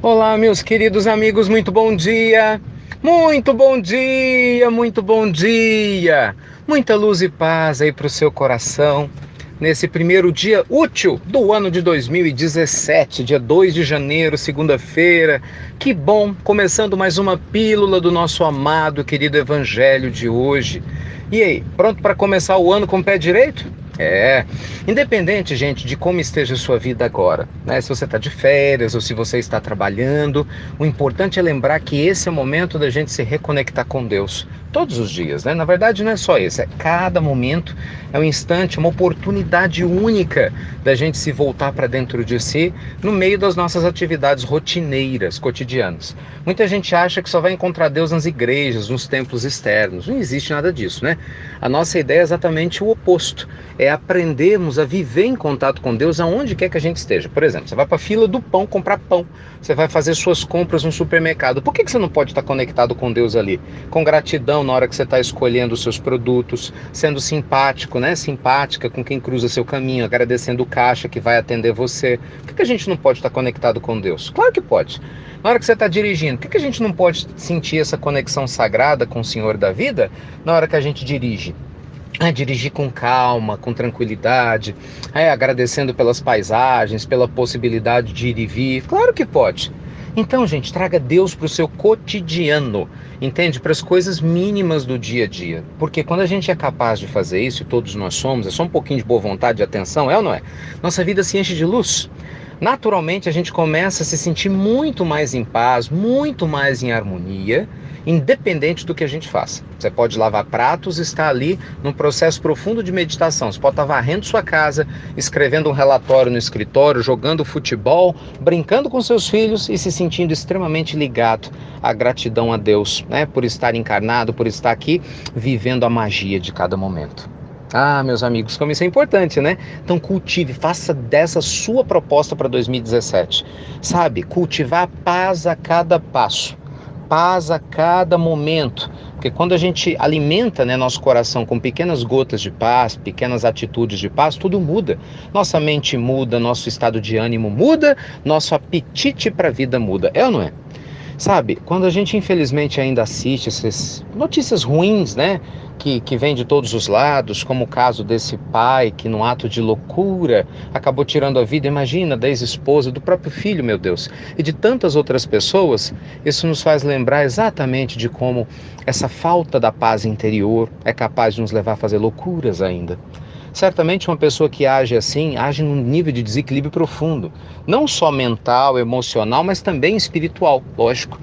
Olá, meus queridos amigos, muito bom dia! Muito bom dia, muito bom dia! Muita luz e paz aí para o seu coração nesse primeiro dia útil do ano de 2017, dia 2 de janeiro, segunda-feira. Que bom! Começando mais uma pílula do nosso amado, querido Evangelho de hoje. E aí, pronto para começar o ano com o pé direito? Independente, gente, de como esteja a sua vida agora, né? Se você está de férias ou se você está trabalhando, o importante é lembrar que esse é o momento da gente se reconectar com Deus. Todos os dias, né? Na verdade, não é só esse, é cada momento, é um instante, uma oportunidade única da gente se voltar para dentro de si no meio das nossas atividades rotineiras, cotidianas. Muita gente acha que só vai encontrar Deus nas igrejas, nos templos externos. Não existe nada disso, né? A nossa ideia é exatamente o oposto. É aprendermos a viver em contato com Deus aonde quer que a gente esteja. Por exemplo, você vai para a fila do pão comprar pão. Você vai fazer suas compras no supermercado. Por que você não pode estar conectado com Deus ali? Com gratidão na hora que você está escolhendo os seus produtos, sendo simpático, né? Simpática com quem cruza seu caminho, agradecendo o caixa que vai atender você. Por que a gente não pode estar conectado com Deus? Claro que pode. Na hora que você está dirigindo, por que a gente não pode sentir essa conexão sagrada com o Senhor da vida na hora que a gente dirige? Dirigir com calma, com tranquilidade, agradecendo pelas paisagens, pela possibilidade de ir e vir. Claro que pode. Então, gente, traga Deus para o seu cotidiano, entende? Para as coisas mínimas do dia a dia. Porque quando a gente é capaz de fazer isso, e todos nós somos, é só um pouquinho de boa vontade e atenção, é ou não é? Nossa vida se enche de luz. Naturalmente, a gente começa a se sentir muito mais em paz, muito mais em harmonia, independente do que a gente faça. Você pode lavar pratos e estar ali num processo profundo de meditação. Você pode estar varrendo sua casa, escrevendo um relatório no escritório, jogando futebol, brincando com seus filhos e se sentindo extremamente ligado à gratidão a Deus, né, por estar encarnado, por estar aqui vivendo a magia de cada momento. Meus amigos, como isso é importante, né? Então cultive, faça dessa sua proposta para 2017. Sabe, cultivar a paz a cada passo, paz a cada momento. Porque quando a gente alimenta, né, nosso coração com pequenas gotas de paz, pequenas atitudes de paz, tudo muda. Nossa mente muda, nosso estado de ânimo muda, nosso apetite para a vida muda. É ou não é? Sabe, quando a gente infelizmente ainda assiste essas notícias ruins, né? Que vem de todos os lados, como o caso desse pai que, num ato de loucura, acabou tirando a vida, imagina, da ex-esposa, do próprio filho, meu Deus, e de tantas outras pessoas. Isso nos faz lembrar exatamente de como essa falta da paz interior é capaz de nos levar a fazer loucuras ainda. Certamente uma pessoa que age assim, age num nível de desequilíbrio profundo, não só mental, emocional, mas também espiritual, lógico.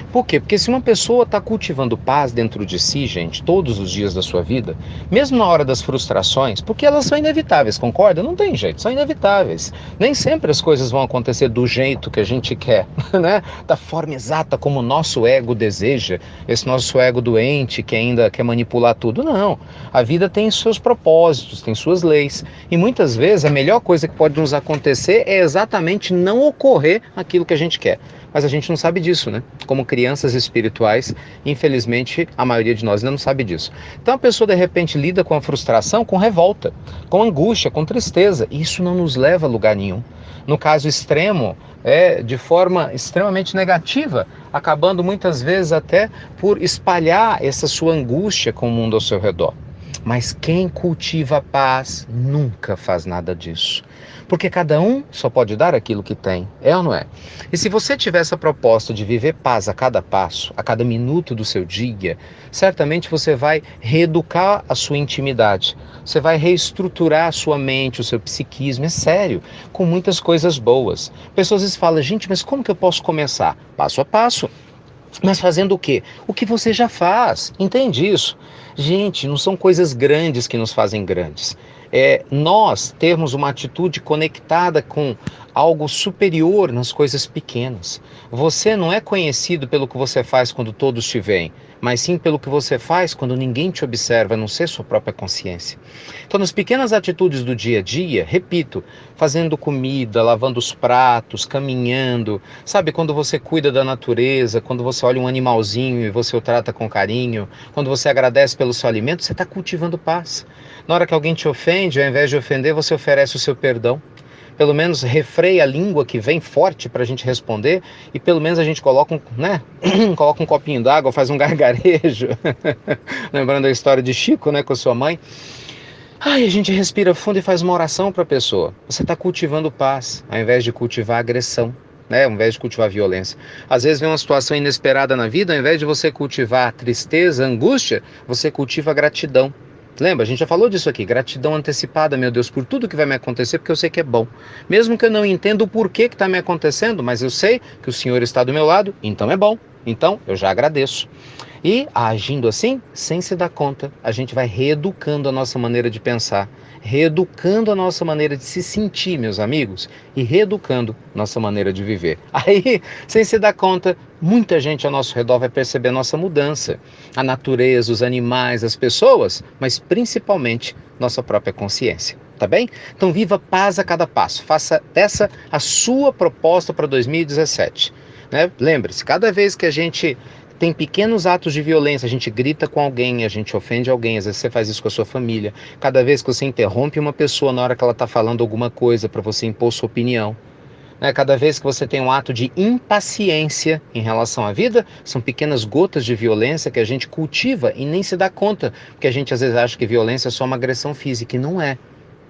Por quê? Porque se uma pessoa está cultivando paz dentro de si, gente, todos os dias da sua vida, mesmo na hora das frustrações, porque elas são inevitáveis, concorda? Não tem jeito, são inevitáveis. Nem sempre as coisas vão acontecer do jeito que a gente quer, né? Da forma exata como o nosso ego deseja, esse nosso ego doente que ainda quer manipular tudo. Não. A vida tem seus propósitos, tem suas leis. E muitas vezes a melhor coisa que pode nos acontecer é exatamente não ocorrer aquilo que a gente quer. Mas a gente não sabe disso, né? Como crianças espirituais, infelizmente, a maioria de nós ainda não sabe disso. Então a pessoa de repente lida com a frustração, com revolta, com angústia, com tristeza. E isso não nos leva a lugar nenhum. No caso extremo, é de forma extremamente negativa, acabando muitas vezes até por espalhar essa sua angústia com o mundo ao seu redor. Mas quem cultiva a paz nunca faz nada disso. Porque cada um só pode dar aquilo que tem, é ou não é? E se você tiver essa proposta de viver paz a cada passo, a cada minuto do seu dia, certamente você vai reeducar a sua intimidade, você vai reestruturar a sua mente, o seu psiquismo, é sério, com muitas coisas boas. Pessoas às vezes falam, gente, mas como que eu posso começar? Passo a passo. Mas fazendo o quê? O que você já faz. Entende isso? Gente, não são coisas grandes que nos fazem grandes. É nós termos uma atitude conectada com algo superior nas coisas pequenas. Você não é conhecido pelo que você faz quando todos te veem, mas sim pelo que você faz quando ninguém te observa, a não ser sua própria consciência. Então, nas pequenas atitudes do dia a dia, repito, fazendo comida, lavando os pratos, caminhando, sabe, quando você cuida da natureza, quando você olha um animalzinho e você o trata com carinho, quando você agradece pelo seu alimento, você está cultivando paz. Na hora que alguém te ofende, ao invés de ofender, você oferece o seu perdão. pelo menos refreia a língua que vem forte para a gente responder e pelo menos a gente coloca coloca um copinho d'água, faz um gargarejo. Lembrando a história de Chico, né, com a sua mãe. Ai, a gente respira fundo e faz uma oração para a pessoa. Você está cultivando paz, ao invés de cultivar agressão, né? Ao invés de cultivar violência. Às vezes vem uma situação inesperada na vida, ao invés de você cultivar tristeza, angústia, você cultiva gratidão. Lembra, a gente já falou disso aqui, gratidão antecipada, meu Deus, por tudo que vai me acontecer, porque eu sei que é bom. Mesmo que eu não entenda o porquê que está me acontecendo, mas eu sei que o Senhor está do meu lado, então é bom. Então eu já agradeço. E, agindo assim, sem se dar conta, a gente vai reeducando a nossa maneira de pensar, reeducando a nossa maneira de se sentir, meus amigos, e reeducando nossa maneira de viver. Aí, sem se dar conta, muita gente ao nosso redor vai perceber a nossa mudança, a natureza, os animais, as pessoas, mas principalmente nossa própria consciência. Tá bem? Então viva paz a cada passo. Faça dessa a sua proposta para 2017. Né? Lembre-se, cada vez que a gente tem pequenos atos de violência, a gente grita com alguém, a gente ofende alguém, às vezes você faz isso com a sua família. Cada vez que você interrompe uma pessoa na hora que ela está falando alguma coisa para você impor sua opinião. Né? Cada vez que você tem um ato de impaciência em relação à vida, são pequenas gotas de violência que a gente cultiva e nem se dá conta, porque a gente às vezes acha que violência é só uma agressão física, e não é.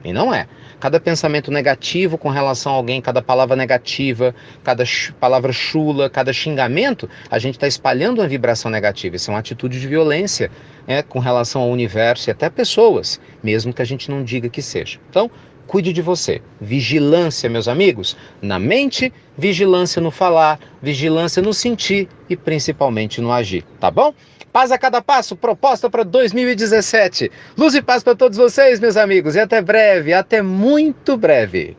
E não é. Cada pensamento negativo com relação a alguém, cada palavra negativa, cada palavra chula, cada xingamento, a gente está espalhando uma vibração negativa. Isso é uma atitude de violência, com relação ao universo e até pessoas, mesmo que a gente não diga que seja. Então, cuide de você. Vigilância, meus amigos, na mente, vigilância no falar, vigilância no sentir e principalmente no agir, tá bom? Paz a cada passo, proposta para 2017. Luz e paz para todos vocês, meus amigos, e até breve, até muito breve.